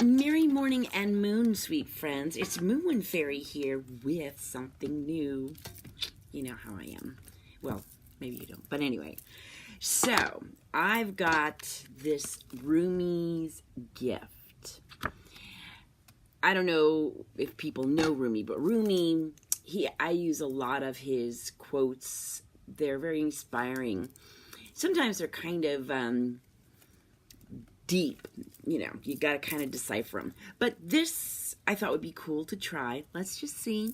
Merry morning and moon, sweet friends. It's Moon Fairy here with something new. You know how I am. Well, maybe you don't. But anyway, so I've got this Rumi's gift. I don't know if people know Rumi, but Rumi, I use a lot of his quotes. They're very inspiring. Sometimes they're kind of deep, you got to kind of decipher them. But this I thought would be cool to try. Let's just see.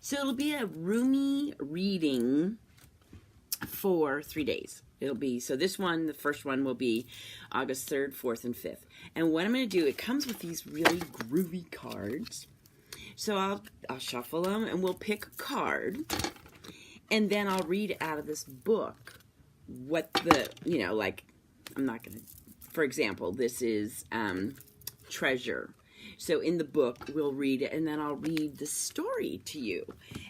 So it'll be a Rumi reading for 3 days. It'll be, so this one, the first one will be August 3rd, 4th, and 5th. And what I'm going to do, it comes with these really groovy cards. So I'll shuffle them and we'll pick a card. And then I'll read out of this book what the, I'm not going to, for example, this is Treasure. So in the book, we'll read it, and then I'll read the story to you.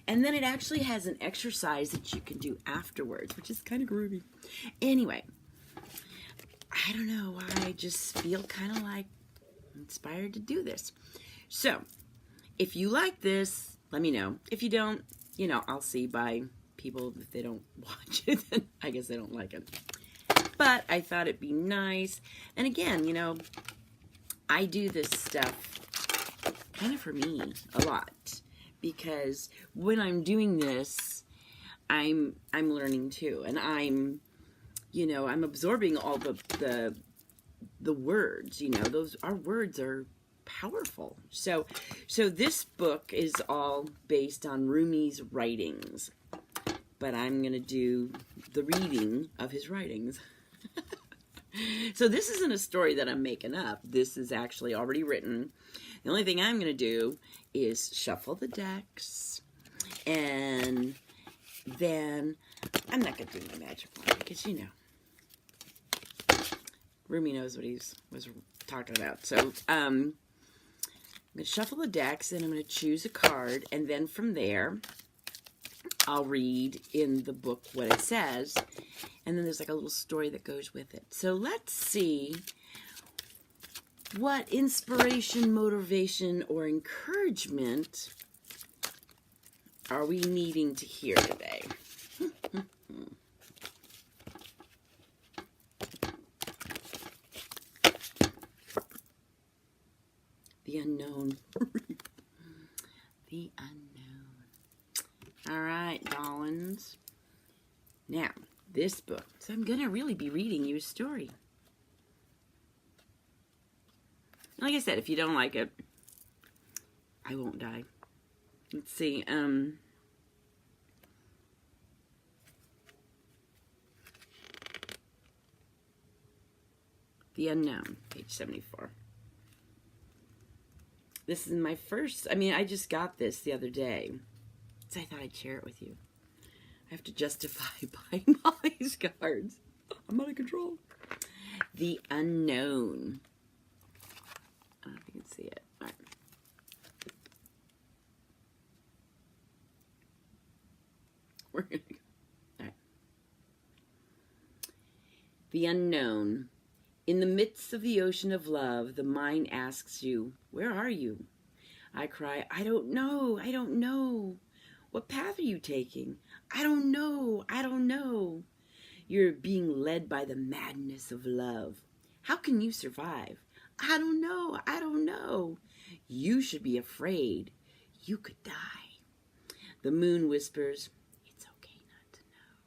And then it actually has an exercise that you can do afterwards, which is kind of groovy. Anyway, I don't know why, I just feel kind of like inspired to do this. So, if you like this, let me know. If you don't, I'll see by people, if they don't watch it, then I guess they don't like it. But I thought it'd be nice. And again, I do this stuff kind of for me a lot, because when I'm doing this, I'm learning too, and I'm absorbing all the words. Our words are powerful. So this book is all based on Rumi's writings, but I'm gonna do the reading of his writings. So this isn't a story that I'm making up. This is actually already written. The only thing I'm going to do is shuffle the decks, and then I'm not going to do my magic wand because, Rumi knows what he was talking about. So I'm going to shuffle the decks, and I'm going to choose a card, and then from there I'll read in the book what it says, and then there's like a little story that goes with it. So let's see what inspiration, motivation, or encouragement are we needing to hear today. The unknown. The unknown. All right, darlings. Now, this book. So I'm going to really be reading you a story. Like I said, if you don't like it, I won't die. Let's see. The Unknown, page 74. This is my first, I just got this the other day. So I thought I'd share it with you. I have to justify buying all these cards. I'm out of control. The Unknown. I don't know if you can see it. All right. We're going to go. All right. The Unknown. In the midst of the ocean of love, the mind asks you, where are you? I cry, I don't know. I don't know. What path are you taking? I don't know. I don't know. You're being led by the madness of love. How can you survive? I don't know. I don't know. You should be afraid. You could die. The moon whispers, it's okay not to know.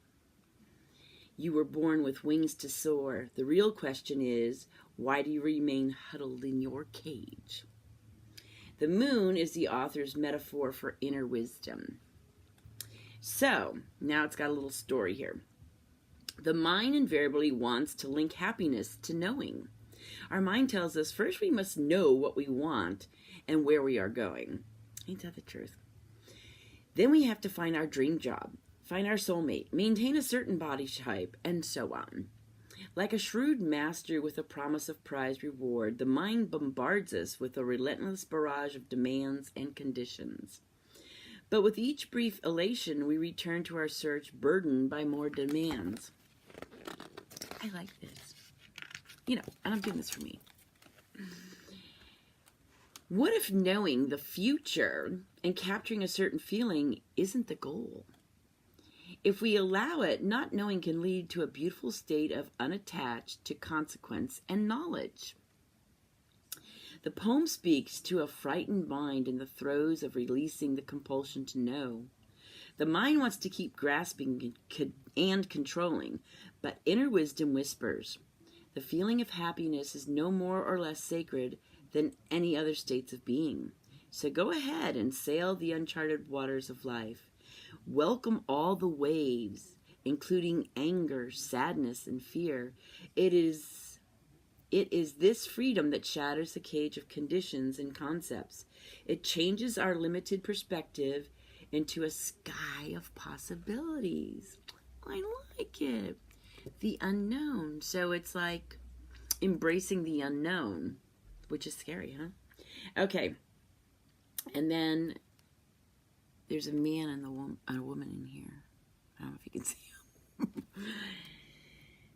You were born with wings to soar. The real question is, why do you remain huddled in your cage? The moon is the author's metaphor for inner wisdom. So, now it's got a little story here. The mind invariably wants to link happiness to knowing. Our mind tells us first we must know what we want and where we are going. Ain't that the truth? Then we have to find our dream job, find our soulmate, maintain a certain body type, and so on. Like a shrewd master with a promise of prize reward, the mind bombards us with a relentless barrage of demands and conditions. But with each brief elation, we return to our search burdened by more demands. I like this. And I'm doing this for me. What if knowing the future and capturing a certain feeling isn't the goal? If we allow it, not knowing can lead to a beautiful state of unattached to consequence and knowledge. The poem speaks to a frightened mind in the throes of releasing the compulsion to know. The mind wants to keep grasping and controlling, but inner wisdom whispers, the feeling of happiness is no more or less sacred than any other states of being. So go ahead and sail the uncharted waters of life. Welcome all the waves, including anger, sadness, and fear. It is this freedom that shatters the cage of conditions and concepts. It changes our limited perspective into a sky of possibilities. I like it. The unknown. So it's like embracing the unknown, which is scary, huh? Okay. And then there's a man and a woman in here. I don't know if you can see them.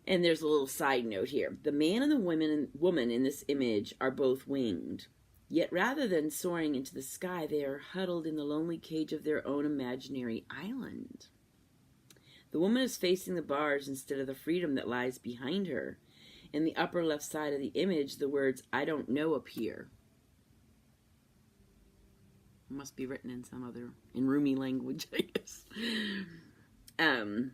And there's a little side note here. The man and the woman in this image are both winged. Yet rather than soaring into the sky, they are huddled in the lonely cage of their own imaginary island. The woman is facing the bars instead of the freedom that lies behind her. In the upper left side of the image, the words, "I don't know," appear. It must be written in some other, in Rumi language, I guess. I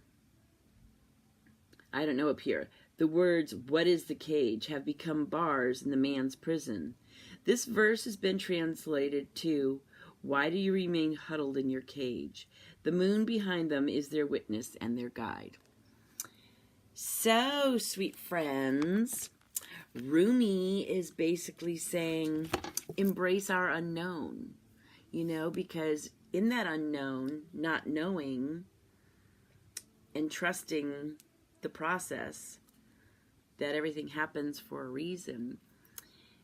don't know appear. The words, "What is the cage?" have become bars in the man's prison. This verse has been translated to, "Why do you remain huddled in your cage?" The moon behind them is their witness and their guide. So, sweet friends, Rumi is basically saying, embrace our unknown, because in that unknown, not knowing and trusting the process, that everything happens for a reason,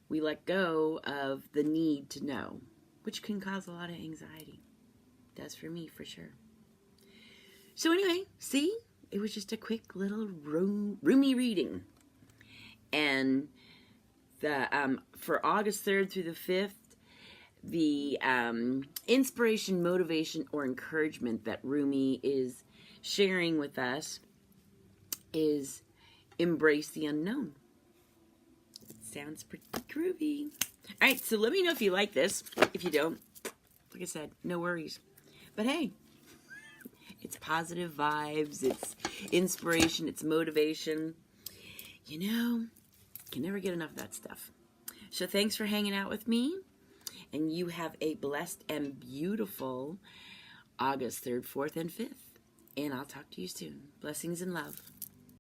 we let go of the need to know, which can cause a lot of anxiety. It does for me, for sure. So anyway, see? It was just a quick little Rumi reading. And for August 3rd through the 5th, the inspiration, motivation, or encouragement that Rumi is sharing with us is embrace the unknown. Sounds pretty groovy. All right, so let me know if you like this. If you don't, like I said, no worries. But hey, it's positive vibes, it's inspiration, it's motivation. Can never get enough of that stuff. So thanks for hanging out with me, and you have a blessed and beautiful August 3rd, 4th, and 5th. And I'll talk to you soon. Blessings and love.